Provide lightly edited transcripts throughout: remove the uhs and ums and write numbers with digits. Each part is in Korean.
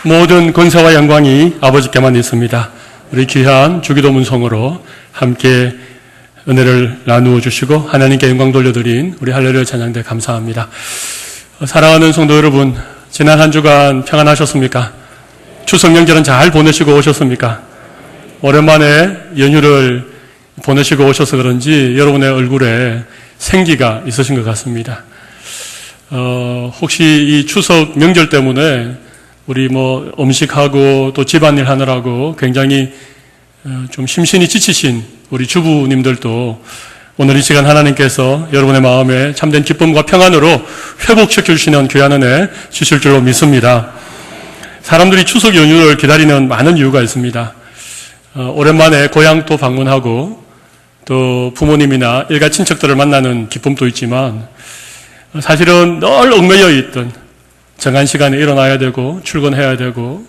모든 권세와 영광이 아버지께만 있습니다. 우리 귀한 주기도 문성으로 함께 은혜를 나누어 주시고 하나님께 영광 돌려드린 우리 할렐루야 찬양대 감사합니다. 사랑하는 성도 여러분, 지난 한 주간 평안하셨습니까? 추석 명절은 잘 보내시고 오셨습니까? 오랜만에 연휴를 보내시고 오셔서 그런지 여러분의 얼굴에 생기가 있으신 것 같습니다. 혹시 이 추석 명절 때문에 우리 음식하고 또 집안일 하느라고 굉장히 좀 심신이 지치신 우리 주부님들도 오늘 이 시간 하나님께서 여러분의 마음에 참된 기쁨과 평안으로 회복시켜 주시는 귀한 은혜 주실 줄로 믿습니다. 사람들이 추석 연휴를 기다리는 많은 이유가 있습니다. 오랜만에 고향도 방문하고 또 부모님이나 일가 친척들을 만나는 기쁨도 있지만 사실은 늘 얽매여 있던 정한 시간에 일어나야 되고 출근해야 되고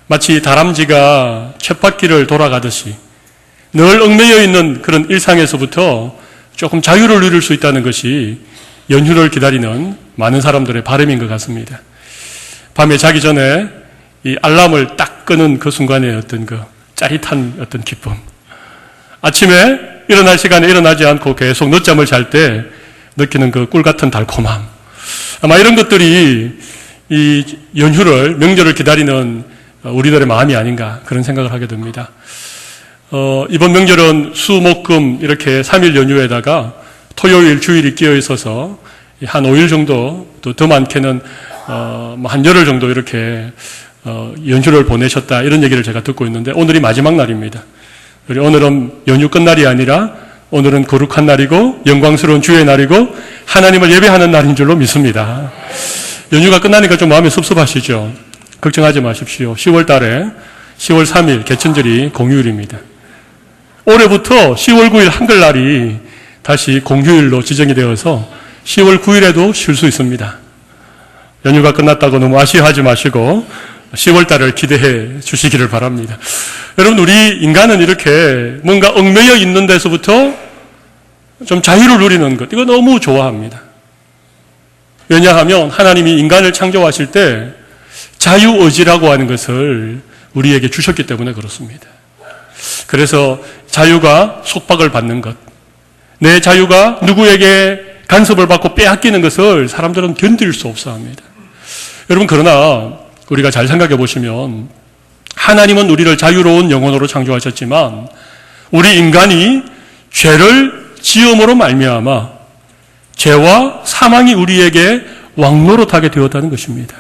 마치 다람쥐가 쳇바퀴를 돌아가듯이 늘 얽매여 있는 그런 일상에서부터 조금 자유를 누릴 수 있다는 것이 연휴를 기다리는 많은 사람들의 바람인 것 같습니다. 밤에 자기 전에 이 알람을 딱 끄는 그 순간에 어떤 그 짜릿한 어떤 기쁨, 아침에 일어날 시간에 일어나지 않고 계속 늦잠을 잘 때 느끼는 그 꿀 같은 달콤함, 아마 이런 것들이 이 연휴를, 명절을 기다리는 우리들의 마음이 아닌가 그런 생각을 하게 됩니다. 이번 명절은 수, 목, 금 이렇게 3일 연휴에다가 토요일, 주일이 끼어 있어서 한 5일 정도, 또 더 많게는 한 열흘 정도 이렇게 연휴를 보내셨다 이런 얘기를 제가 듣고 있는데 오늘이 마지막 날입니다. 오늘은 연휴 끝날이 아니라 오늘은 거룩한 날이고 영광스러운 주의 날이고 하나님을 예배하는 날인 줄로 믿습니다. 연휴가 끝나니까 좀 마음이 섭섭하시죠? 걱정하지 마십시오. 10월 달에 10월 3일 개천절이 공휴일입니다. 올해부터 10월 9일 한글날이 다시 공휴일로 지정이 되어서 10월 9일에도 쉴 수 있습니다. 연휴가 끝났다고 너무 아쉬워하지 마시고 10월 달을 기대해 주시기를 바랍니다. 여러분, 우리 인간은 이렇게 뭔가 얽매여 있는 데서부터 좀 자유를 누리는 것, 이거 너무 좋아합니다. 왜냐하면 하나님이 인간을 창조하실 때 자유의지라고 하는 것을 우리에게 주셨기 때문에 그렇습니다. 그래서 자유가 속박을 받는 것, 내 자유가 누구에게 간섭을 받고 빼앗기는 것을 사람들은 견딜 수 없어 합니다. 여러분, 그러나 우리가 잘 생각해 보시면 하나님은 우리를 자유로운 영혼으로 창조하셨지만 우리 인간이 죄를 지음으로 말미암아 죄와 사망이 우리에게 왕노릇하게 되었다는 것입니다.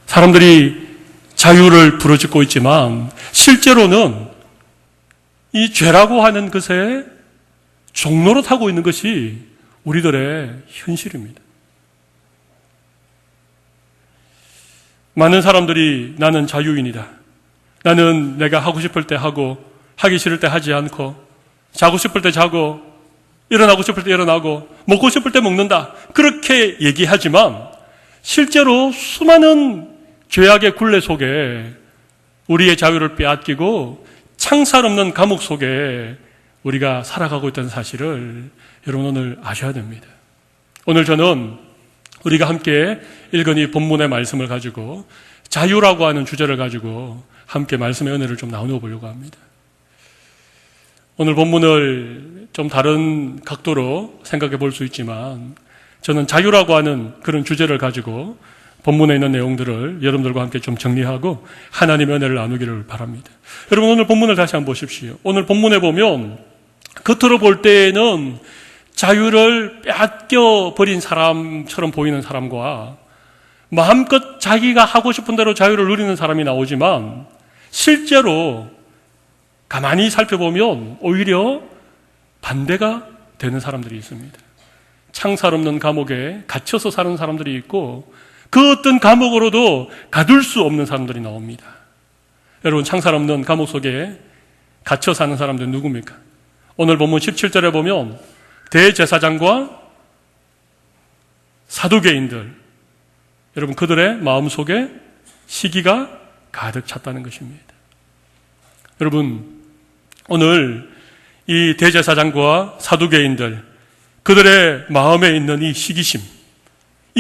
사람들이 자유를 부르짖고 있지만 실제로는 이 죄라고 하는 것에 종노릇하고 있는 것이 우리들의 현실입니다. 많은 사람들이 나는 자유인이다. 나는 내가 하고 싶을 때 하고 하기 싫을 때 하지 않고 자고 싶을 때 자고 일어나고 싶을 때 일어나고 먹고 싶을 때 먹는다. 그렇게 얘기하지만 실제로 수많은 죄악의 굴레 속에 우리의 자유를 빼앗기고 창살 없는 감옥 속에 우리가 살아가고 있다는 사실을 여러분 오늘 아셔야 됩니다. 오늘 저는 우리가 함께 읽은 이 본문의 말씀을 가지고 자유라고 하는 주제를 가지고 함께 말씀의 은혜를 좀 나누어 보려고 합니다. 오늘 본문을 좀 다른 각도로 생각해 볼 수 있지만 저는 자유라고 하는 그런 주제를 가지고 본문에 있는 내용들을 여러분들과 함께 좀 정리하고 하나님의 은혜를 나누기를 바랍니다. 여러분, 오늘 본문을 다시 한번 보십시오. 오늘 본문에 보면 겉으로 볼 때에는 자유를 빼앗겨 버린 사람처럼 보이는 사람과 마음껏 자기가 하고 싶은 대로 자유를 누리는 사람이 나오지만 실제로 가만히 살펴보면 오히려 반대가 되는 사람들이 있습니다. 창살 없는 감옥에 갇혀서 사는 사람들이 있고 그 어떤 감옥으로도 가둘 수 없는 사람들이 나옵니다. 여러분, 창살 없는 감옥 속에 갇혀 사는 사람들은 누굽니까? 오늘 본문 17절에 보면 대제사장과 사두개인들, 여러분 그들의 마음속에 시기가 가득 찼다는 것입니다. 여러분, 오늘 이 대제사장과 사두개인들, 그들의 마음에 있는 이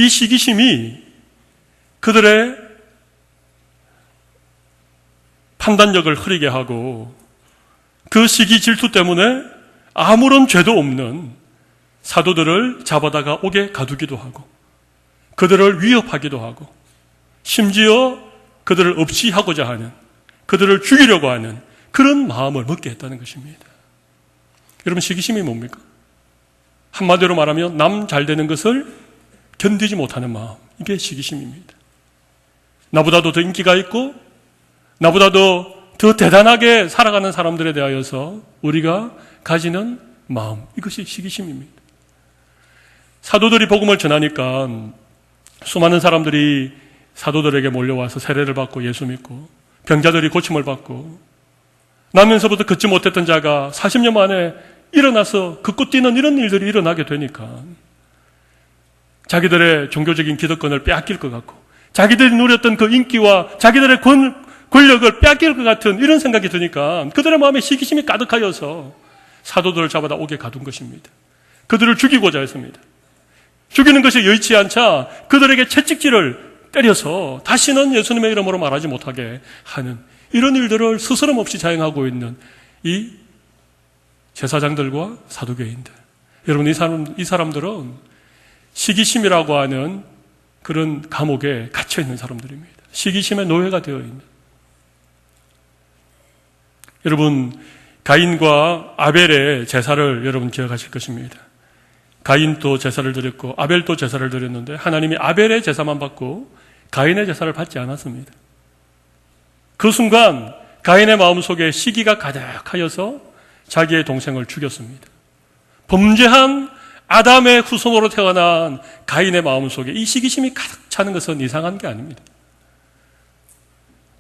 시기심이 그들의 판단력을 흐리게 하고 그 시기 질투 때문에 아무런 죄도 없는 사도들을 잡아다가 옥에 가두기도 하고 그들을 위협하기도 하고 심지어 그들을 없이하고자 하는, 그들을 죽이려고 하는 그런 마음을 먹게 했다는 것입니다. 여러분, 시기심이 뭡니까? 한마디로 말하면 남 잘 되는 것을 견디지 못하는 마음, 이게 시기심입니다. 나보다도 더 인기가 있고 나보다도 더 대단하게 살아가는 사람들에 대하여서 우리가 가지는 마음, 이것이 시기심입니다. 사도들이 복음을 전하니까 수많은 사람들이 사도들에게 몰려와서 세례를 받고 예수 믿고 병자들이 고침을 받고 나면서부터 걷지 못했던 자가 40년 만에 일어나서 걷고 뛰는 이런 일들이 일어나게 되니까 자기들의 종교적인 기득권을 빼앗길 것 같고 자기들이 누렸던 그 인기와 자기들의 권력을 빼앗길 것 같은 이런 생각이 드니까 그들의 마음에 시기심이 가득하여서 사도들을 잡아다 옥에 가둔 것입니다. 그들을 죽이고자 했습니다. 죽이는 것이 여의치 않자 그들에게 채찍질을 때려서 다시는 예수님의 이름으로 말하지 못하게 하는 이런 일들을 스스럼 없이 자행하고 있는 이 제사장들과 사두개인들. 여러분, 이 사람들은 시기심이라고 하는 그런 감옥에 갇혀 있는 사람들입니다. 시기심의 노예가 되어 있는. 여러분, 가인과 아벨의 제사를 여러분 기억하실 것입니다. 가인도 제사를 드렸고 아벨도 제사를 드렸는데 하나님이 아벨의 제사만 받고 가인의 제사를 받지 않았습니다. 그 순간 가인의 마음속에 시기가 가득하여서 자기의 동생을 죽였습니다. 범죄한 아담의 후손으로 태어난 가인의 마음속에 이 시기심이 가득 차는 것은 이상한 게 아닙니다.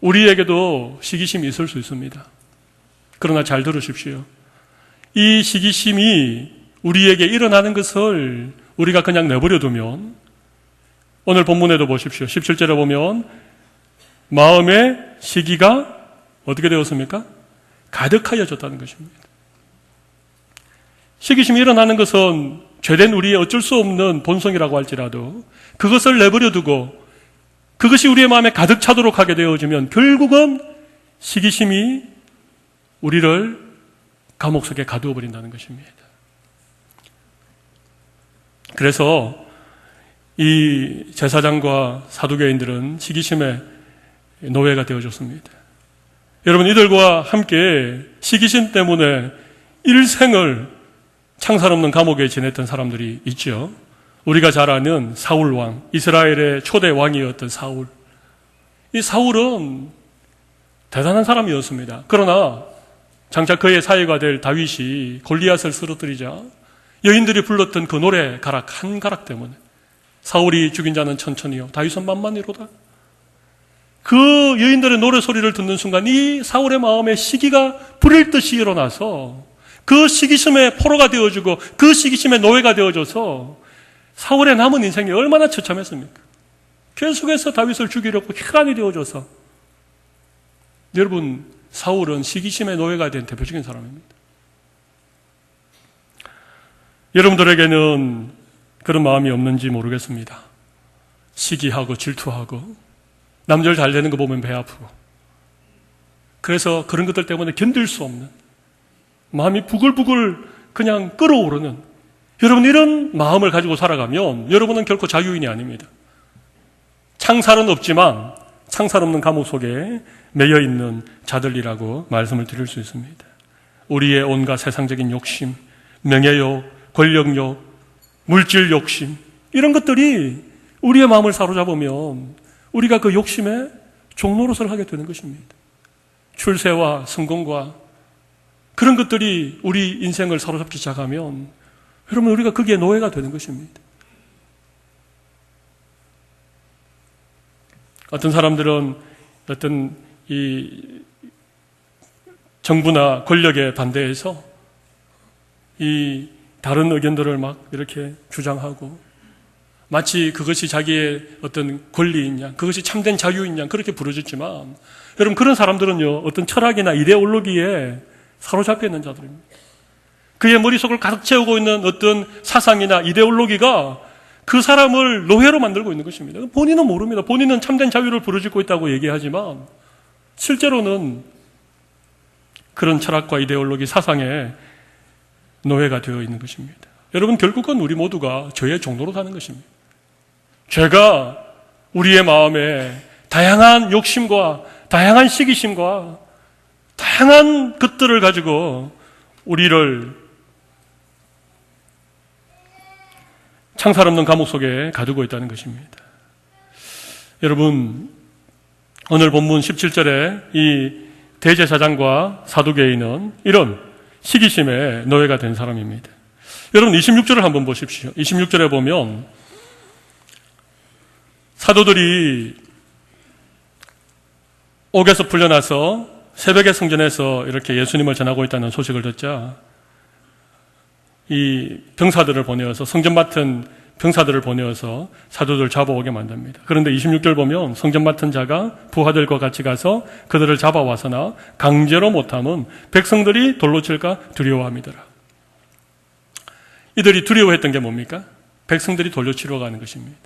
우리에게도 시기심이 있을 수 있습니다. 그러나 잘 들으십시오. 이 시기심이 우리에게 일어나는 것을 우리가 그냥 내버려 두면 오늘 본문에도 보십시오. 17절에 보면 마음의 시기가 어떻게 되었습니까? 가득하여졌다는 것입니다. 시기심이 일어나는 것은 죄된 우리의 어쩔 수 없는 본성이라고 할지라도 그것을 내버려 두고 그것이 우리의 마음에 가득 차도록 하게 되어지면 결국은 시기심이 우리를 감옥 속에 가두어 버린다는 것입니다. 그래서 이 제사장과 사두개인들은 시기심의 노예가 되어졌습니다. 여러분, 이들과 함께 시기심 때문에 일생을 창살 없는 감옥에 지냈던 사람들이 있죠. 우리가 잘 아는 사울 왕, 이스라엘의 초대 왕이었던 사울. 이 사울은 대단한 사람이었습니다. 그러나 장차 그의 사회가 될 다윗이 골리앗을 쓰러뜨리자 여인들이 불렀던 그 노래 가락 한 가락 때문에 사울이 죽인 자는 천천히요 다윗은 만만히로다. 그 여인들의 노래 소리를 듣는 순간 이 사울의 마음에 시기가 불일 듯이 일어나서 그 시기심의 포로가 되어주고 그 시기심의 노예가 되어줘서 사울의 남은 인생이 얼마나 처참했습니까? 계속해서 다윗을 죽이려고 혈안이 되어줘서. 여러분, 사울은 시기심의 노예가 된 대표적인 사람입니다. 여러분들에게는 그런 마음이 없는지 모르겠습니다. 시기하고 질투하고 남들 잘 되는 거 보면 배 아프고 그래서 그런 것들 때문에 견딜 수 없는 마음이 부글부글 그냥 끓어오르는 여러분, 이런 마음을 가지고 살아가면 여러분은 결코 자유인이 아닙니다. 창살은 없지만 창살 없는 감옥 속에 매여 있는 자들이라고 말씀을 드릴 수 있습니다. 우리의 온갖 세상적인 욕심, 명예욕, 권력욕, 물질 욕심, 이런 것들이 우리의 마음을 사로잡으면 우리가 그 욕심의 종노릇을 하게 되는 것입니다. 출세와 성공과 그런 것들이 우리 인생을 사로잡기 시작하면 여러분, 우리가 거기에 노예가 되는 것입니다. 어떤 사람들은 어떤 이 정부나 권력에 반대해서 이 다른 의견들을 막 이렇게 주장하고 마치 그것이 자기의 어떤 권리인 양, 그것이 참된 자유인 양 그렇게 부르짖지만 여러분, 그런 사람들은요 어떤 철학이나 이데올로기에 사로잡혀 있는 자들입니다. 그의 머릿속을 가득 채우고 있는 어떤 사상이나 이데올로기가 그 사람을 노예로 만들고 있는 것입니다. 본인은 모릅니다. 본인은 참된 자유를 부르짖고 있다고 얘기하지만 실제로는 그런 철학과 이데올로기 사상의 노예가 되어 있는 것입니다. 여러분, 결국은 우리 모두가 죄의 종로로 사는 것입니다. 죄가 우리의 마음에 다양한 욕심과 다양한 시기심과 다양한 것들을 가지고 우리를 창살 없는 감옥 속에 가두고 있다는 것입니다. 여러분, 오늘 본문 17절에 이 대제사장과 사두개인은 이런 시기심의 노예가 된 사람입니다. 여러분, 26절을 한번 보십시오. 26절에 보면 사도들이 옥에서 풀려나서 새벽에 성전에서 이렇게 예수님을 전하고 있다는 소식을 듣자 이 병사들을 보내어서, 성전 맡은 병사들을 보내어서 사도들 잡아오게 만듭니다. 그런데 26절 보면 성전 맡은 자가 부하들과 같이 가서 그들을 잡아와서나 강제로 못하면 백성들이 돌로 칠까 두려워함이더라. 이들이 두려워했던 게 뭡니까? 백성들이 돌로 치러 가는 것입니다.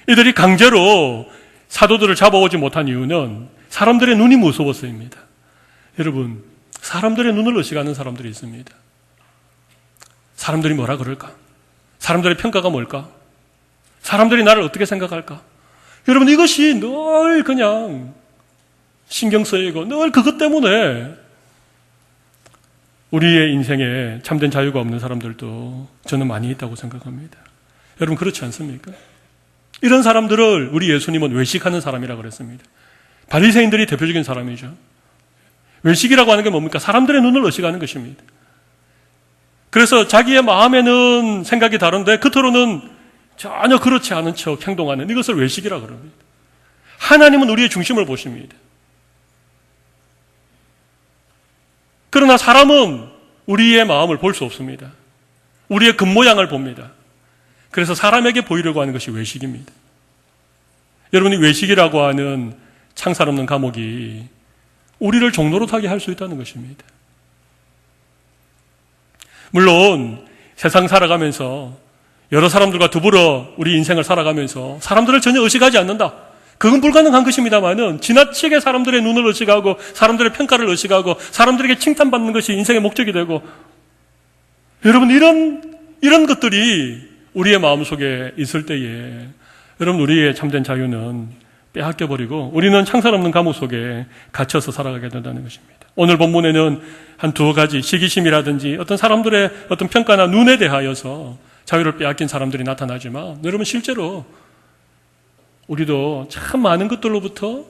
이들이 강제로 사도들을 잡아오지 못한 이유는 사람들의 눈이 무서웠어입니다. 여러분, 사람들의 눈을 의식하는 사람들이 있습니다. 사람들이 뭐라 그럴까? 사람들의 평가가 뭘까? 사람들이 나를 어떻게 생각할까? 여러분, 이것이 늘 그냥 신경 쓰이고 늘 그것 때문에 우리의 인생에 참된 자유가 없는 사람들도 저는 많이 있다고 생각합니다. 여러분, 그렇지 않습니까? 이런 사람들을 우리 예수님은 외식하는 사람이라고 그랬습니다. 바리새인들이 대표적인 사람이죠. 외식이라고 하는 게 뭡니까? 사람들의 눈을 의식하는 것입니다. 그래서 자기의 마음에는 생각이 다른데 겉으로는 전혀 그렇지 않은 척 행동하는 이것을 외식이라고 그럽니다. 하나님은 우리의 중심을 보십니다. 그러나 사람은 우리의 마음을 볼 수 없습니다. 우리의 겉모양을 봅니다. 그래서 사람에게 보이려고 하는 것이 외식입니다. 여러분이 외식이라고 하는 창살 없는 감옥이 우리를 종로로 타게 할 수 있다는 것입니다. 물론 세상 살아가면서 여러 사람들과 더불어 우리 인생을 살아가면서 사람들을 전혀 의식하지 않는다. 그건 불가능한 것입니다만은 지나치게 사람들의 눈을 의식하고 사람들의 평가를 의식하고 사람들에게 칭찬받는 것이 인생의 목적이 되고, 여러분, 이런 것들이 우리의 마음속에 있을 때에 여러분, 우리의 참된 자유는 빼앗겨버리고 우리는 창살 없는 감옥 속에 갇혀서 살아가게 된다는 것입니다. 오늘 본문에는 한 두 가지, 시기심이라든지 어떤 사람들의 어떤 평가나 눈에 대하여서 자유를 빼앗긴 사람들이 나타나지만, 여러분, 실제로 우리도 참 많은 것들로부터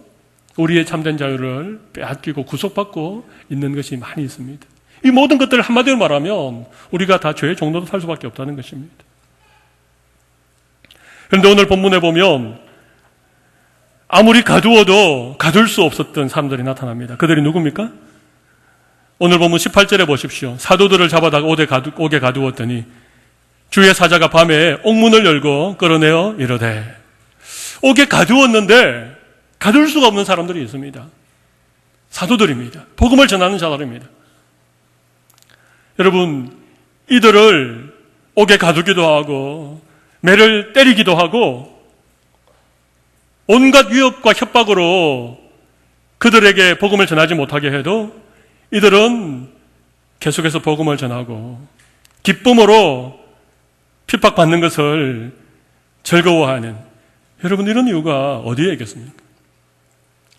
우리의 참된 자유를 빼앗기고 구속받고 있는 것이 많이 있습니다. 이 모든 것들을 한마디로 말하면 우리가 다 죄의 종로로 살 수밖에 없다는 것입니다. 그런데 오늘 본문에 보면 아무리 가두어도 가둘 수 없었던 사람들이 나타납니다. 그들이 누굽니까? 오늘 본문 18절에 보십시오. 사도들을 잡아다가 옥에 가두었더니 주의 사자가 밤에 옥문을 열고 끌어내어 이르되. 옥에 가두었는데 가둘 수가 없는 사람들이 있습니다. 사도들입니다. 복음을 전하는 자들입니다. 여러분, 이들을 옥에 가두기도 하고 매를 때리기도 하고 온갖 위협과 협박으로 그들에게 복음을 전하지 못하게 해도 이들은 계속해서 복음을 전하고 기쁨으로 핍박받는 것을 즐거워하는, 여러분, 이런 이유가 어디에 있겠습니까?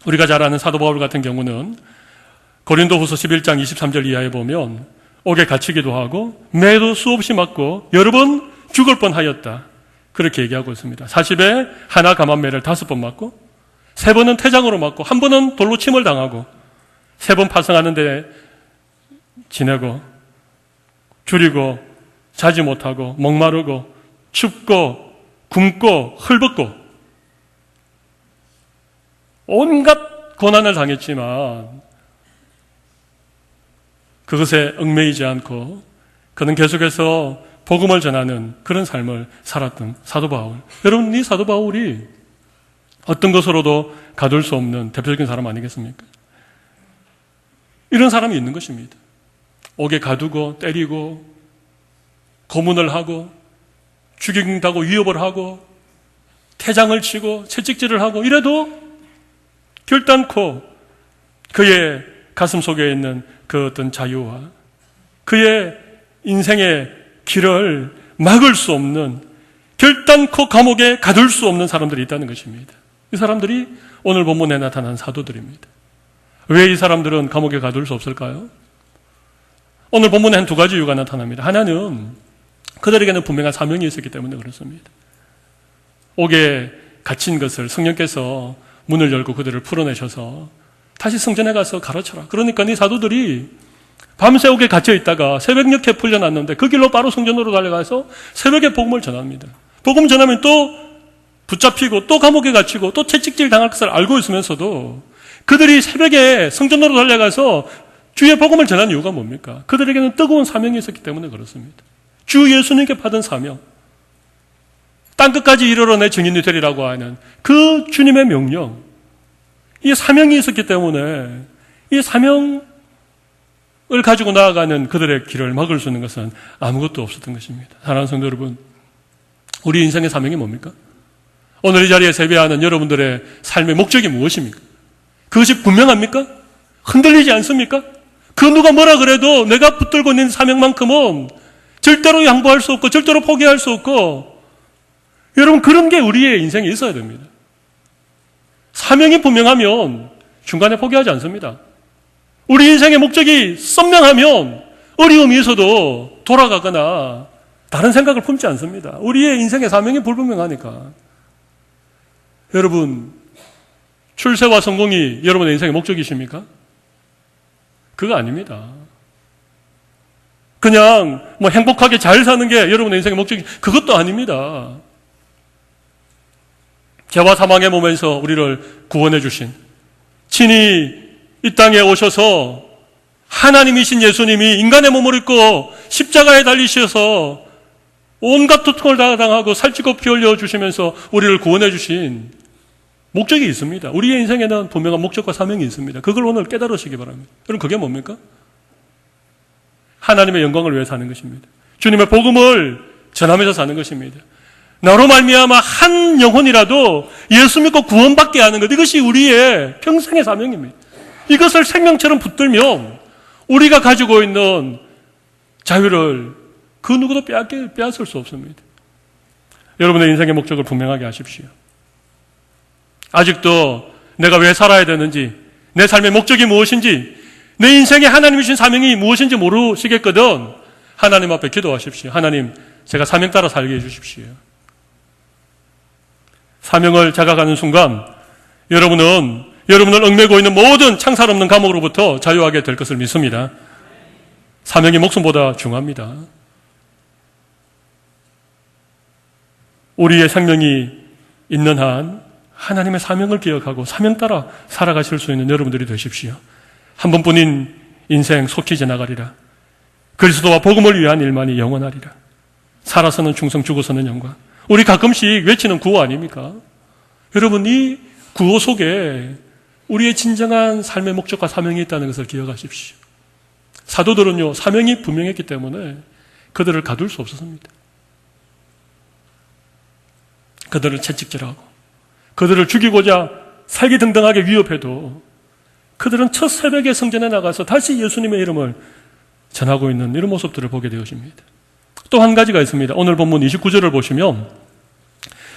우리가 잘 아는 사도 바울 같은 경우는 고린도후서 11장 23절 이하에 보면 옥에 갇히기도 하고 매도 수없이 맞고 여러 번 죽을 뻔하였다, 그렇게 얘기하고 있습니다. 40에 하나 감한매를 5번 맞고 3번은 태장으로 맞고 1번은 돌로 침을 당하고 3번 파송하는데 지내고 줄이고 자지 못하고 목마르고 춥고 굶고 헐벗고 온갖 고난을 당했지만 그것에 얽매이지 않고 그는 계속해서 복음을 전하는 그런 삶을 살았던 사도 바울. 여러분, 이 사도 바울이 어떤 것으로도 가둘 수 없는 대표적인 사람 아니겠습니까? 이런 사람이 있는 것입니다. 옥에 가두고 때리고 고문을 하고 죽인다고 위협을 하고 태장을 치고 채찍질을 하고 이래도 결단코 그의 가슴 속에 있는 그 어떤 자유와 그의 인생의 길을 막을 수 없는, 결단코 감옥에 가둘 수 없는 사람들이 있다는 것입니다. 이 사람들이 오늘 본문에 나타난 사도들입니다. 왜 이 사람들은 감옥에 가둘 수 없을까요? 오늘 본문에 한 두 가지 이유가 나타납니다. 하나는 그들에게는 분명한 사명이 있었기 때문에 그렇습니다. 옥에 갇힌 것을 성령께서 문을 열고 그들을 풀어내셔서 다시 성전에 가서 가르쳐라. 그러니까 이 사도들이 밤새 옥에 갇혀 있다가 새벽녘에 풀려났는데 그 길로 바로 성전으로 달려가서 새벽에 복음을 전합니다. 복음 전하면 또 붙잡히고 또 감옥에 갇히고 또 채찍질 당할 것을 알고 있으면서도 그들이 새벽에 성전으로 달려가서 주의 복음을 전한 이유가 뭡니까? 그들에게는 뜨거운 사명이 있었기 때문에 그렇습니다. 주 예수님께 받은 사명, 땅끝까지 이르러 내 증인이 되리라고 하는 그 주님의 명령, 이 사명이 있었기 때문에 이 사명을 가지고 나아가는 그들의 길을 막을 수 있는 것은 아무것도 없었던 것입니다. 사랑하는 성도 여러분, 우리 인생의 사명이 뭡니까? 오늘 이 자리에 세배하는 여러분들의 삶의 목적이 무엇입니까? 그것이 분명합니까? 흔들리지 않습니까? 그 누가 뭐라 그래도 내가 붙들고 있는 사명만큼은 절대로 양보할 수 없고 절대로 포기할 수 없고, 여러분 그런 게 우리의 인생에 있어야 됩니다. 사명이 분명하면 중간에 포기하지 않습니다. 우리 인생의 목적이 선명하면 어려움이 있어도 돌아가거나 다른 생각을 품지 않습니다. 우리의 인생의 사명이 불분명하니까. 여러분, 출세와 성공이 여러분의 인생의 목적이십니까? 그거 아닙니다. 그냥 행복하게 잘 사는 게 여러분의 인생의 목적이, 그것도 아닙니다. 죄와 사망의 몸에서 우리를 구원해 주신, 친히 이 땅에 오셔서 하나님이신 예수님이 인간의 몸을 입고 십자가에 달리셔서 온갖 고통을 다 당하고 살찌고 피 흘려 주시면서 우리를 구원해 주신 목적이 있습니다. 우리의 인생에는 분명한 목적과 사명이 있습니다. 그걸 오늘 깨달으시기 바랍니다. 여러분, 그게 뭡니까? 하나님의 영광을 위해 사는 것입니다. 주님의 복음을 전하면서 사는 것입니다. 나로 말미암아 한 영혼이라도 예수 믿고 구원받게 하는 것, 이것이 우리의 평생의 사명입니다. 이것을 생명처럼 붙들면 우리가 가지고 있는 자유를 그 누구도 빼앗을 수 없습니다. 여러분의 인생의 목적을 분명하게 하십시오. 아직도 내가 왜 살아야 되는지, 내 삶의 목적이 무엇인지, 내 인생에 하나님이 주신 사명이 무엇인지 모르시겠거든 하나님 앞에 기도하십시오. 하나님, 제가 사명 따라 살게 해주십시오. 사명을 자각하는 순간 여러분을 얽매고 있는 모든 창살 없는 감옥으로부터 자유하게 될 것을 믿습니다. 사명이 목숨보다 중요합니다. 우리의 생명이 있는 한 하나님의 사명을 기억하고 사명 따라 살아가실 수 있는 여러분들이 되십시오. 한 번뿐인 인생 속히 지나가리라. 그리스도와 복음을 위한 일만이 영원하리라. 살아서는 충성, 죽어서는 영광. 우리 가끔씩 외치는 구호 아닙니까? 여러분, 이 구호 속에 우리의 진정한 삶의 목적과 사명이 있다는 것을 기억하십시오. 사도들은요, 사명이 분명했기 때문에 그들을 가둘 수 없었습니다. 그들을 채찍질하고 그들을 죽이고자 살기등등하게 위협해도 그들은 첫 새벽에 성전에 나가서 다시 예수님의 이름을 전하고 있는 이런 모습들을 보게 되어집니다. 또 한 가지가 있습니다. 오늘 본문 29절을 보시면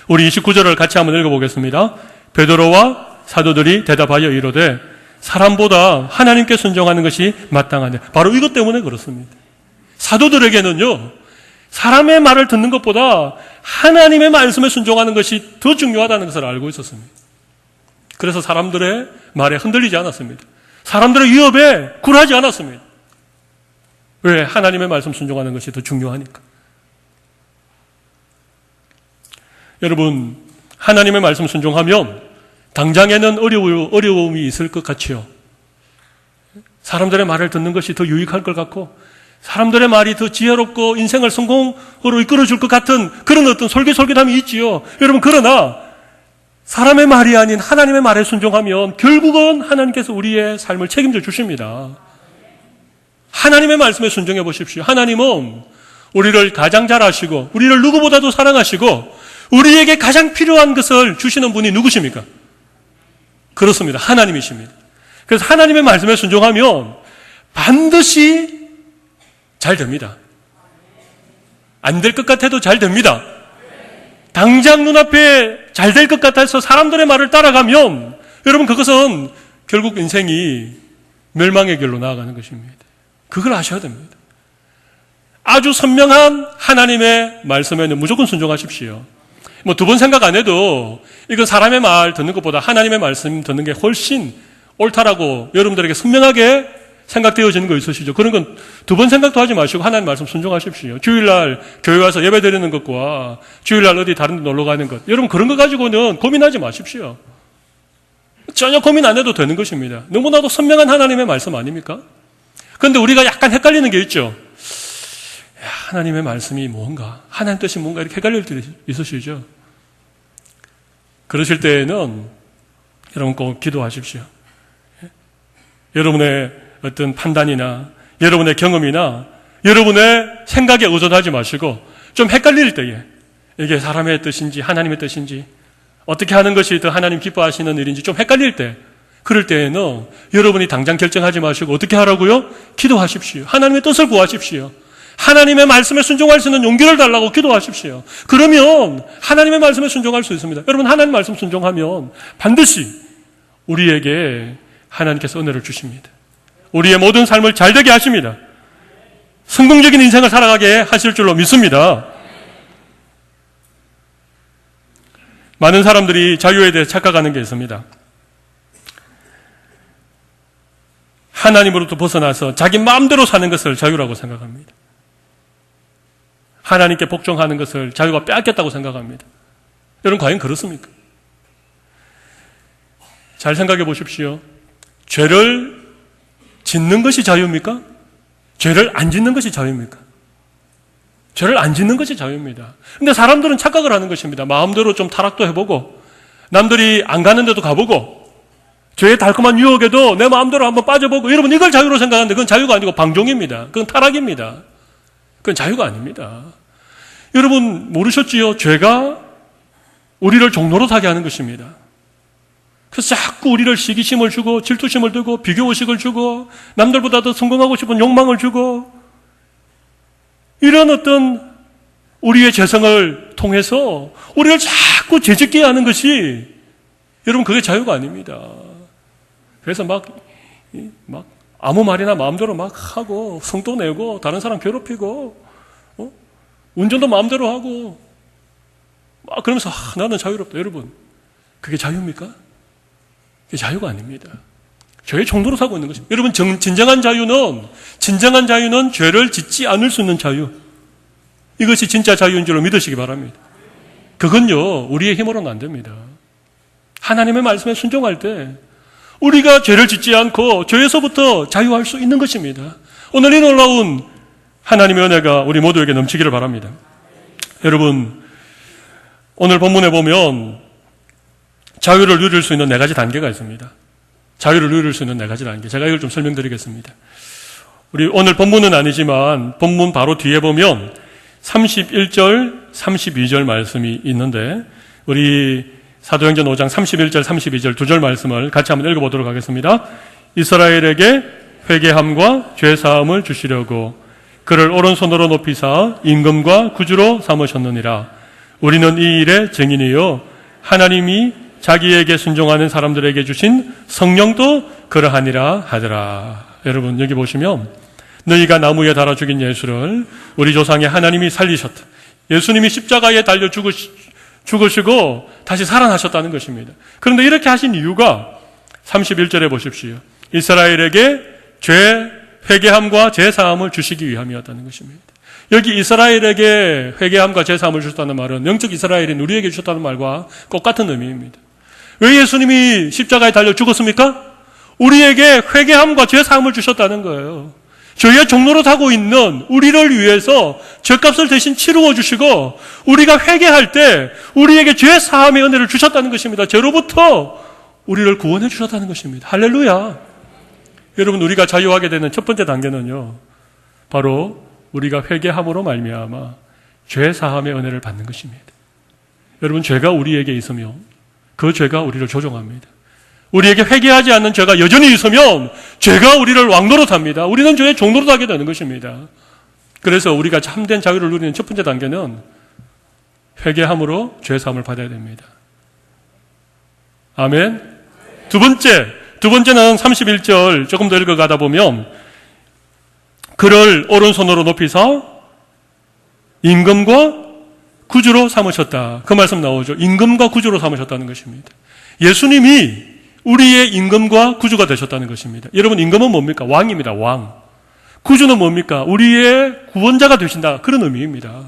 우리 29절을 같이 한번 읽어보겠습니다. 베드로와 사도들이 대답하여 이르되 사람보다 하나님께 순종하는 것이 마땅하네. 바로 이것 때문에 그렇습니다. 사도들에게는요, 사람의 말을 듣는 것보다 하나님의 말씀에 순종하는 것이 더 중요하다는 것을 알고 있었습니다. 그래서 사람들의 말에 흔들리지 않았습니다. 사람들의 위협에 굴하지 않았습니다. 왜? 하나님의 말씀 순종하는 것이 더 중요하니까. 여러분, 하나님의 말씀 순종하면 당장에는 어려움이 있을 것 같지요. 사람들의 말을 듣는 것이 더 유익할 것 같고 사람들의 말이 더 지혜롭고 인생을 성공으로 이끌어줄 것 같은 그런 어떤 솔깃솔깃함이 있지요. 여러분, 그러나 사람의 말이 아닌 하나님의 말에 순종하면 결국은 하나님께서 우리의 삶을 책임져 주십니다. 하나님의 말씀에 순종해 보십시오. 하나님은 우리를 가장 잘 아시고 우리를 누구보다도 사랑하시고 우리에게 가장 필요한 것을 주시는 분이 누구십니까? 그렇습니다. 하나님이십니다. 그래서 하나님의 말씀에 순종하면 반드시 잘 됩니다. 안 될 것 같아도 잘 됩니다. 당장 눈앞에 잘 될 것 같아서 사람들의 말을 따라가면 여러분 그것은 결국 인생이 멸망의 길로 나아가는 것입니다. 그걸 아셔야 됩니다. 아주 선명한 하나님의 말씀에는 무조건 순종하십시오. 뭐 두 번 생각 안 해도 이건 사람의 말 듣는 것보다 하나님의 말씀 듣는 게 훨씬 옳다라고 여러분들에게 선명하게 생각되어지는 거 있으시죠? 그런 건 두 번 생각도 하지 마시고 하나님 말씀 순종하십시오. 주일날 교회 와서 예배 드리는 것과 주일날 어디 다른 데 놀러 가는 것, 여러분 그런 거 가지고는 고민하지 마십시오. 전혀 고민 안 해도 되는 것입니다. 너무나도 선명한 하나님의 말씀 아닙니까? 그런데 우리가 약간 헷갈리는 게 있죠. 하나님의 말씀이 뭔가, 하나님 뜻이 뭔가 이렇게 헷갈릴 때 있으시죠? 그러실 때에는 여러분 꼭 기도하십시오. 여러분의 어떤 판단이나 여러분의 경험이나 여러분의 생각에 의존하지 마시고 좀 헷갈릴 때에 이게 사람의 뜻인지 하나님의 뜻인지 어떻게 하는 것이 더 하나님 기뻐하시는 일인지 좀 헷갈릴 때, 그럴 때에는 여러분이 당장 결정하지 마시고 어떻게 하라고요? 기도하십시오. 하나님의 뜻을 구하십시오. 하나님의 말씀에 순종할 수 있는 용기를 달라고 기도하십시오. 그러면 하나님의 말씀에 순종할 수 있습니다. 여러분 하나님 말씀 순종하면 반드시 우리에게 하나님께서 은혜를 주십니다. 우리의 모든 삶을 잘되게 하십니다. 성공적인 인생을 살아가게 하실 줄로 믿습니다. 많은 사람들이 자유에 대해 착각하는 게 있습니다. 하나님으로부터 벗어나서 자기 마음대로 사는 것을 자유라고 생각합니다. 하나님께 복종하는 것을 자유가 빼앗겼다고 생각합니다. 여러분 과연 그렇습니까? 잘 생각해 보십시오. 죄를 짓는 것이 자유입니까? 죄를 안 짓는 것이 자유입니까? 죄를 안 짓는 것이 자유입니다. 근데 사람들은 착각을 하는 것입니다. 마음대로 좀 타락도 해보고 남들이 안 가는 데도 가보고 죄의 달콤한 유혹에도 내 마음대로 한번 빠져보고, 여러분 이걸 자유로 생각하는데 그건 자유가 아니고 방종입니다. 그건 타락입니다. 그건 자유가 아닙니다. 여러분 모르셨지요? 죄가 우리를 종노릇하게 하는 것입니다. 그래서 자꾸 우리를 시기심을 주고 질투심을 두고 비교의식을 주고 남들보다 더 성공하고 싶은 욕망을 주고, 이런 어떤 우리의 죄성을 통해서 우리를 자꾸 죄짓게 하는 것이, 여러분 그게 자유가 아닙니다. 그래서 막 아무 말이나 마음대로 막 하고 성도 내고 다른 사람 괴롭히고 운전도 마음대로 하고 막 그러면서 나는 자유롭다. 여러분 그게 자유입니까? 그게 자유가 아닙니다. 죄의 종로로 사고 있는 것입니다. 여러분 진정한 자유는 죄를 짓지 않을 수 있는 자유, 이것이 진짜 자유인 줄로 믿으시기 바랍니다. 그건요 우리의 힘으로는 안 됩니다. 하나님의 말씀에 순종할 때 우리가 죄를 짓지 않고 죄에서부터 자유할 수 있는 것입니다. 오늘 이 놀라운 하나님의 은혜가 우리 모두에게 넘치기를 바랍니다. 여러분 오늘 본문에 보면 자유를 누릴 수 있는 4가지 단계가 있습니다. 자유를 누릴 수 있는 4가지 단계, 제가 이걸 좀 설명드리겠습니다. 우리 오늘 본문은 아니지만 본문 바로 뒤에 보면 31절, 32절 말씀이 있는데 우리 사도행전 5장 31절, 32절 2절 말씀을 같이 한번 읽어보도록 하겠습니다. 이스라엘에게 회개함과 죄사함을 주시려고 그를 오른손으로 높이사 임금과 구주로 삼으셨느니라. 우리는 이 일의 증인이요 하나님이 자기에게 순종하는 사람들에게 주신 성령도 그러하니라 하더라. 여러분 여기 보시면 너희가 나무에 달아 죽인 예수를 우리 조상의 하나님이 살리셨다. 예수님이 십자가에 달려 죽으시고 다시 살아나셨다는 것입니다. 그런데 이렇게 하신 이유가 31절에 보십시오. 이스라엘에게 회개함과 제사함을 주시기 위함이었다는 것입니다. 여기 이스라엘에게 회개함과 제사함을 주셨다는 말은 영적 이스라엘인 우리에게 주셨다는 말과 똑같은 의미입니다. 왜 예수님이 십자가에 달려 죽었습니까? 우리에게 회개함과 제사함을 주셨다는 거예요. 죄의 종로로 타고 있는 우리를 위해서 죄값을 대신 치루어 주시고 우리가 회개할 때 우리에게 죄 사함의 은혜를 주셨다는 것입니다. 죄로부터 우리를 구원해 주셨다는 것입니다. 할렐루야. 여러분 우리가 자유하게 되는 첫 번째 단계는요 바로 우리가 회개함으로 말미암아 죄 사함의 은혜를 받는 것입니다. 여러분 죄가 우리에게 있으면 그 죄가 우리를 조종합니다. 우리에게 회개하지 않는 죄가 여전히 있으면 죄가 우리를 왕노릇합니다. 우리는 죄의 종노릇하게 되는 것입니다. 그래서 우리가 참된 자유를 누리는 첫 번째 단계는 회개함으로 죄 사함을 받아야 됩니다. 아멘. 두 번째는 31절 조금 더 읽어가다 보면 그를 오른손으로 높이서 임금과 구주로 삼으셨다. 그 말씀 나오죠. 임금과 구주로 삼으셨다는 것입니다. 예수님이 우리의 임금과 구주가 되셨다는 것입니다. 여러분, 임금은 뭡니까? 왕입니다. 왕. 구주는 뭡니까? 우리의 구원자가 되신다. 그런 의미입니다.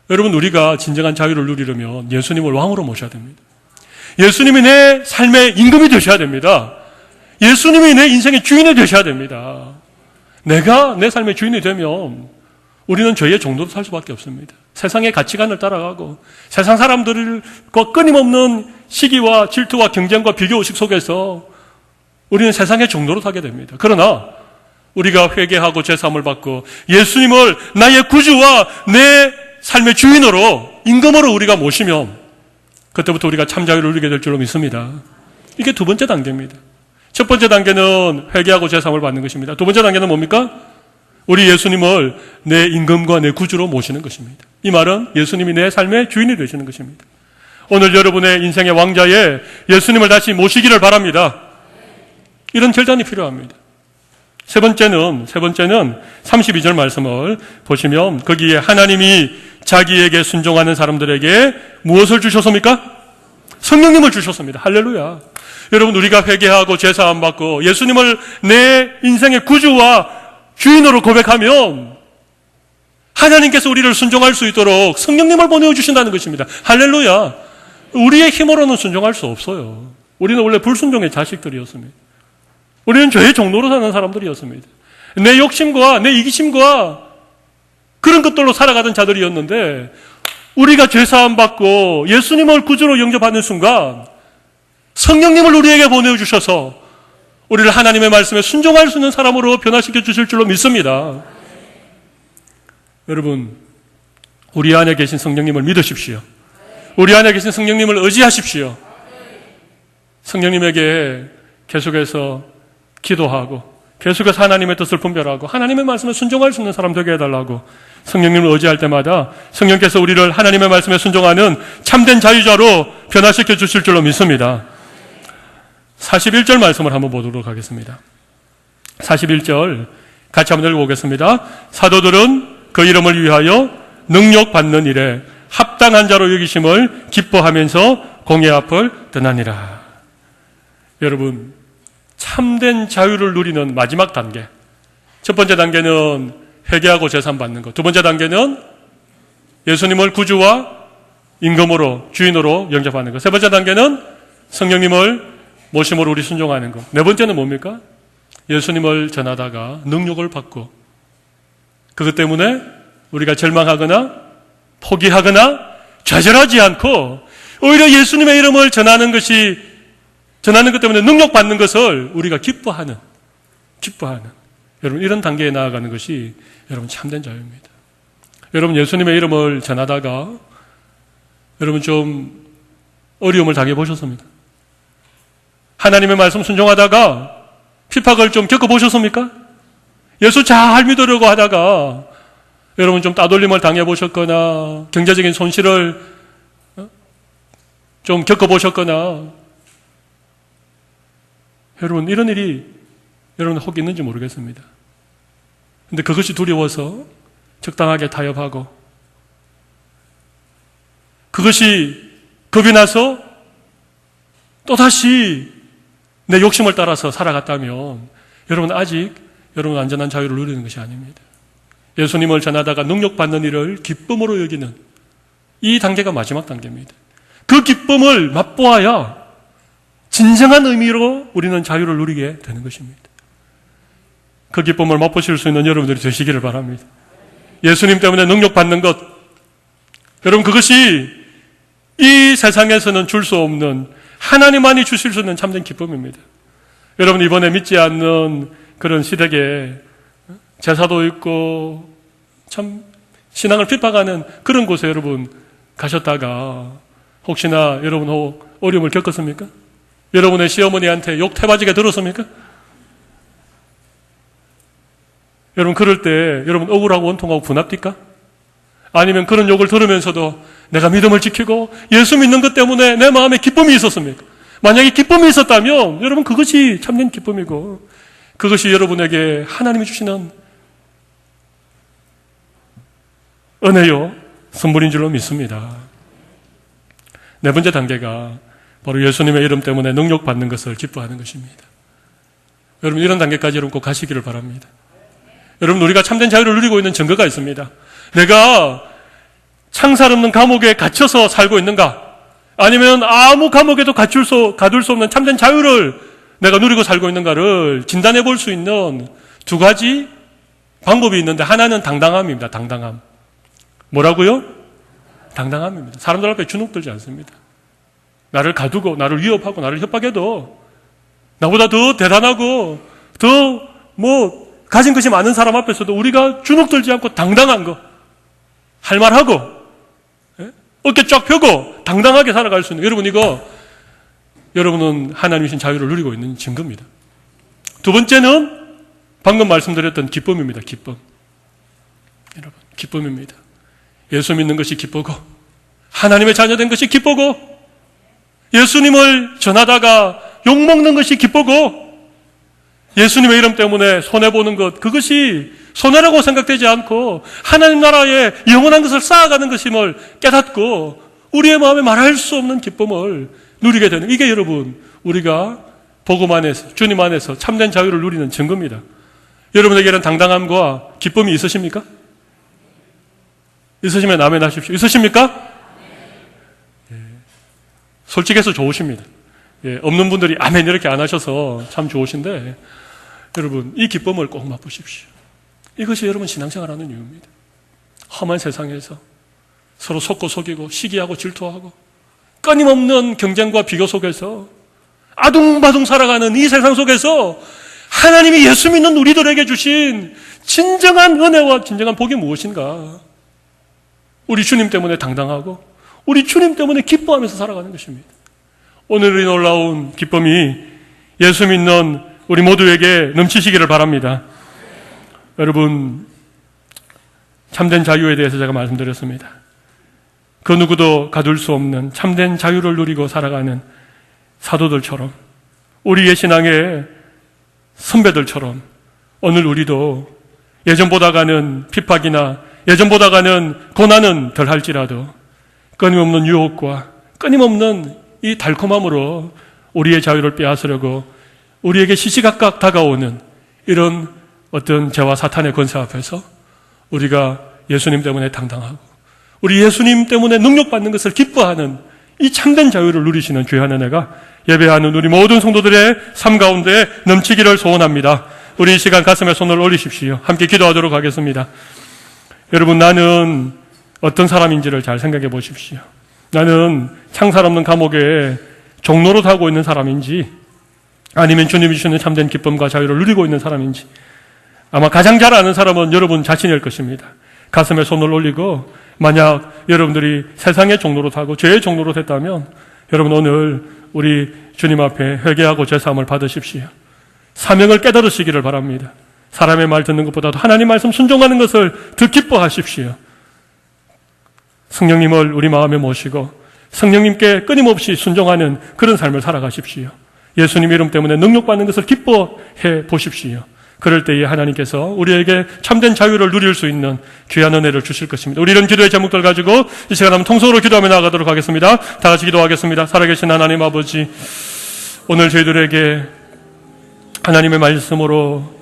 여러분, 우리가 진정한 자유를 누리려면 예수님을 왕으로 모셔야 됩니다. 예수님이 내 삶의 임금이 되셔야 됩니다. 예수님이 내 인생의 주인이 되셔야 됩니다. 내가 내 삶의 주인이 되면 우리는 죄의 종로로 살 수밖에 없습니다. 세상의 가치관을 따라가고 세상 사람들과 끊임없는 시기와 질투와 경쟁과 비교의식 속에서 우리는 세상의 종로로 살게 됩니다. 그러나 우리가 회개하고 죄사함을 받고 예수님을 나의 구주와 내 삶의 주인으로, 임금으로 우리가 모시면 그때부터 우리가 참 자유를 누리게 될 줄로 믿습니다. 이게 두 번째 단계입니다. 첫 번째 단계는 회개하고 죄사함을 받는 것입니다. 두 번째 단계는 뭡니까? 우리 예수님을 내 임금과 내 구주로 모시는 것입니다. 이 말은 예수님이 내 삶의 주인이 되시는 것입니다. 오늘 여러분의 인생의 왕자에 예수님을 다시 모시기를 바랍니다. 이런 결단이 필요합니다. 세 번째는 32절 말씀을 보시면 거기에 하나님이 자기에게 순종하는 사람들에게 무엇을 주셨습니까? 성령님을 주셨습니다. 할렐루야. 여러분, 우리가 회개하고 죄사함 받고 예수님을 내 인생의 구주와 주인으로 고백하면 하나님께서 우리를 순종할 수 있도록 성령님을 보내주신다는 것입니다. 할렐루야. 우리의 힘으로는 순종할 수 없어요. 우리는 원래 불순종의 자식들이었습니다. 우리는 죄의 종로로 사는 사람들이었습니다. 내 욕심과 내 이기심과 그런 것들로 살아가던 자들이었는데 우리가 죄사함 받고 예수님을 구주로 영접하는 순간 성령님을 우리에게 보내주셔서 우리를 하나님의 말씀에 순종할 수 있는 사람으로 변화시켜 주실 줄로 믿습니다. 여러분, 우리 안에 계신 성령님을 믿으십시오. 우리 안에 계신 성령님을 의지하십시오. 성령님에게 계속해서 기도하고 계속해서 하나님의 뜻을 분별하고 하나님의 말씀에 순종할 수 있는 사람 되게 해달라고 성령님을 의지할 때마다 성령께서 우리를 하나님의 말씀에 순종하는 참된 자유자로 변화시켜 주실 줄로 믿습니다. 41절 말씀을 한번 보도록 하겠습니다. 41절 같이 한번 읽어보겠습니다. 사도들은 그 이름을 위하여 능력받는 일에 합당한 자로 여기심을 기뻐하면서 공의 앞을 떠나니라. 여러분, 참된 자유를 누리는 마지막 단계, 첫 번째 단계는 회개하고 죄사함 받는 것, 두 번째 단계는 예수님을 구주와 임금으로, 주인으로 영접하는 것, 세 번째 단계는 성령님을 모심으로 우리 순종하는 것, 네 번째는 뭡니까? 예수님을 전하다가 능력을 받고 그것 때문에 우리가 절망하거나 포기하거나 좌절하지 않고 오히려 예수님의 이름을 전하는 것 때문에 능력받는 것을 우리가 기뻐하는 여러분, 이런 단계에 나아가는 것이 여러분 참된 자유입니다. 여러분, 예수님의 이름을 전하다가 여러분 좀 어려움을 당해보셨습니까? 하나님의 말씀 순종하다가 핍박을 좀 겪어보셨습니까? 예수 잘 믿으려고 하다가 여러분 좀 따돌림을 당해보셨거나 경제적인 손실을 좀 겪어보셨거나 여러분, 이런 일이 여러분 혹 있는지 모르겠습니다. 근데 그것이 두려워서 적당하게 타협하고 그것이 겁이 나서 또다시 내 욕심을 따라서 살아갔다면 여러분 아직 여러분 완전한 자유를 누리는 것이 아닙니다. 예수님을 전하다가 능력받는 일을 기쁨으로 여기는 이 단계가 마지막 단계입니다. 그 기쁨을 맛보아야 진정한 의미로 우리는 자유를 누리게 되는 것입니다. 그 기쁨을 맛보실 수 있는 여러분들이 되시기를 바랍니다. 예수님 때문에 능력받는 것, 여러분 그것이 이 세상에서는 줄 수 없는 하나님만이 주실 수 있는 참된 기쁨입니다. 여러분 이번에 믿지 않는 그런 시대에 제사도 있고 참 신앙을 핍박하는 그런 곳에 여러분 가셨다가 혹시나 여러분 어려움을 겪었습니까? 여러분의 시어머니한테 욕 태바지게 들었습니까? 여러분 그럴 때 여러분 억울하고 원통하고 분합니까? 아니면 그런 욕을 들으면서도 내가 믿음을 지키고 예수 믿는 것 때문에 내 마음에 기쁨이 있었습니까? 만약에 기쁨이 있었다면 여러분 그것이 참된 기쁨이고 그것이 여러분에게 하나님이 주시는 은혜요 선물인 줄로 믿습니다. 네 번째 단계가 바로 예수님의 이름 때문에 능력받는 것을 기뻐하는 것입니다. 여러분 이런 단계까지 여러분 꼭 가시기를 바랍니다. 여러분 우리가 참된 자유를 누리고 있는 증거가 있습니다. 내가 창살 없는 감옥에 갇혀서 살고 있는가? 아니면 아무 감옥에도 가둘 수 없는 참된 자유를 내가 누리고 살고 있는가를 진단해 볼 수 있는 두 가지 방법이 있는데 하나는 당당함입니다. 당당함. 뭐라고요? 당당함입니다. 사람들 앞에 주눅들지 않습니다. 나를 가두고 나를 위협하고 나를 협박해도 나보다 더 대단하고 더 가진 것이 많은 사람 앞에서도 우리가 주눅들지 않고 당당한 거 할 말하고 어깨 쫙 펴고 당당하게 살아갈 수 있는 여러분 이거 여러분은 하나님이 주신 자유를 누리고 있는 증거입니다. 두 번째는 방금 말씀드렸던 기쁨입니다. 기쁨. 여러분 기쁨입니다. 예수 믿는 것이 기쁘고 하나님의 자녀된 것이 기쁘고 예수님을 전하다가 욕먹는 것이 기쁘고 예수님의 이름 때문에 손해보는 것 그것이 손해라고 생각되지 않고 하나님 나라에 영원한 것을 쌓아가는 것임을 깨닫고 우리의 마음에 말할 수 없는 기쁨을 누리게 되는 이게 여러분 우리가 복음 안에서 주님 안에서 참된 자유를 누리는 증거입니다. 여러분에게는 당당함과 기쁨이 있으십니까? 있으시면 아멘 하십시오. 있으십니까? 예. 솔직해서 좋으십니다. 예. 없는 분들이 아멘 이렇게 안 하셔서 참 좋으신데 여러분 이 기쁨을 꼭 맛보십시오. 이것이 여러분 신앙생활하는 이유입니다. 험한 세상에서 서로 속고 속이고 시기하고 질투하고 끊임없는 경쟁과 비교 속에서 아둥바둥 살아가는 이 세상 속에서 하나님이 예수 믿는 우리들에게 주신 진정한 은혜와 진정한 복이 무엇인가? 우리 주님 때문에 당당하고 우리 주님 때문에 기뻐하면서 살아가는 것입니다. 오늘의 놀라운 기쁨이 예수 믿는 우리 모두에게 넘치시기를 바랍니다. 여러분 참된 자유에 대해서 제가 말씀드렸습니다. 그 누구도 가둘 수 없는 참된 자유를 누리고 살아가는 사도들처럼 우리의 신앙의 선배들처럼 오늘 우리도 예전보다가는 핍박이나 예전보다가는 고난은 덜 할지라도 끊임없는 유혹과 끊임없는 이 달콤함으로 우리의 자유를 빼앗으려고 우리에게 시시각각 다가오는 이런 어떤 죄와 사탄의 권세 앞에서 우리가 예수님 때문에 당당하고 우리 예수님 때문에 능력받는 것을 기뻐하는 이 참된 자유를 누리시는 주의 은혜가 예배하는 우리 모든 성도들의 삶 가운데 넘치기를 소원합니다. 우리 이 시간 가슴에 손을 올리십시오. 함께 기도하도록 하겠습니다. 여러분 나는 어떤 사람인지를 잘 생각해 보십시오. 나는 창살 없는 감옥에 종로로 타고 있는 사람인지 아니면 주님이 주시는 참된 기쁨과 자유를 누리고 있는 사람인지 아마 가장 잘 아는 사람은 여러분 자신일 것입니다. 가슴에 손을 올리고 만약 여러분들이 세상의 종로로 타고 죄의 종로로 됐다면 여러분 오늘 우리 주님 앞에 회개하고 죄사함을 받으십시오. 사명을 깨달으시기를 바랍니다. 사람의 말 듣는 것보다도 하나님 말씀 순종하는 것을 더 기뻐하십시오. 성령님을 우리 마음에 모시고 성령님께 끊임없이 순종하는 그런 삶을 살아가십시오. 예수님 이름 때문에 능력받는 것을 기뻐해 보십시오. 그럴 때에 하나님께서 우리에게 참된 자유를 누릴 수 있는 귀한 은혜를 주실 것입니다. 우리 이런 기도의 제목들 가지고 이 시간 한번 통성으로 기도하며 나아가도록 하겠습니다. 다 같이 기도하겠습니다. 살아계신 하나님 아버지, 오늘 저희들에게 하나님의 말씀으로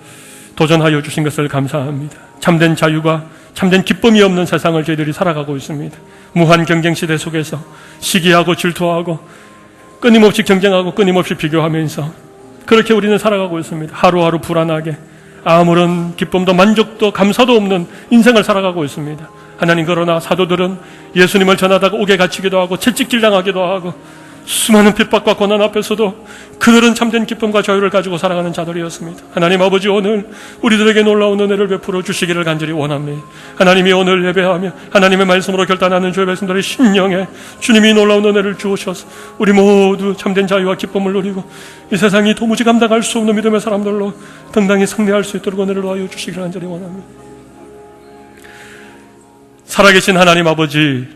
도전하여 주신 것을 감사합니다. 참된 자유가 참된 기쁨이 없는 세상을 저희들이 살아가고 있습니다. 무한 경쟁 시대 속에서 시기하고 질투하고 끊임없이 경쟁하고 끊임없이 비교하면서 그렇게 우리는 살아가고 있습니다. 하루하루 불안하게 아무런 기쁨도 만족도 감사도 없는 인생을 살아가고 있습니다. 하나님, 그러나 사도들은 예수님을 전하다가 옥에 갇히기도 하고 채찍질 당하기도 하고 수많은 핍박과 고난 앞에서도 그들은 참된 기쁨과 자유를 가지고 살아가는 자들이었습니다. 하나님 아버지, 오늘 우리들에게 놀라운 은혜를 베풀어 주시기를 간절히 원합니다. 하나님이 오늘 예배하며 하나님의 말씀으로 결단하는 주의 백성들의 심령에 주님이 놀라운 은혜를 주오셔서 우리 모두 참된 자유와 기쁨을 누리고 이 세상이 도무지 감당할 수 없는 믿음의 사람들로 당당히 승리할 수 있도록 은혜를 도와여 주시기를 간절히 원합니다. 살아계신 하나님 아버지,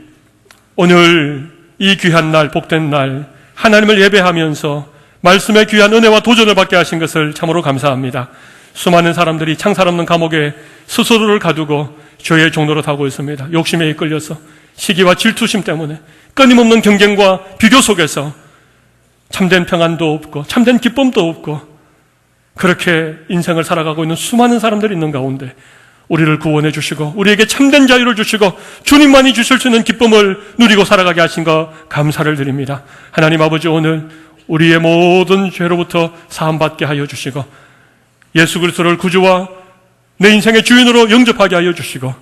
오늘 이 귀한 날, 복된 날, 하나님을 예배하면서 말씀의 귀한 은혜와 도전을 받게 하신 것을 참으로 감사합니다. 수많은 사람들이 창살 없는 감옥에 스스로를 가두고 죄의 종로로 타고 있습니다. 욕심에 이끌려서 시기와 질투심 때문에 끊임없는 경쟁과 비교 속에서 참된 평안도 없고 참된 기쁨도 없고 그렇게 인생을 살아가고 있는 수많은 사람들이 있는 가운데 우리를 구원해 주시고 우리에게 참된 자유를 주시고 주님만이 주실 수 있는 기쁨을 누리고 살아가게 하신 것 감사를 드립니다. 하나님 아버지, 오늘 우리의 모든 죄로부터 사함받게 하여 주시고 예수 그리스도를 구주와 내 인생의 주인으로 영접하게 하여 주시고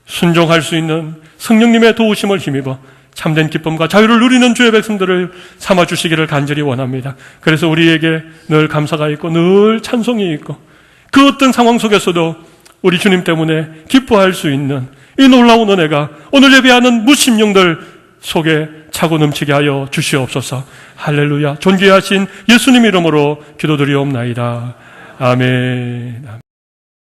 순종할 수 있는 성령님의 도우심을 힘입어 참된 기쁨과 자유를 누리는 주의 백성들을 삼아 주시기를 간절히 원합니다. 그래서 우리에게 늘 감사가 있고 늘 찬송이 있고 그 어떤 상황 속에서도 우리 주님 때문에 기뻐할 수 있는 이 놀라운 은혜가 오늘 예배하는 무심령들 속에 차고 넘치게 하여 주시옵소서. 할렐루야. 존귀하신 예수님 이름으로 기도드리옵나이다. 아멘.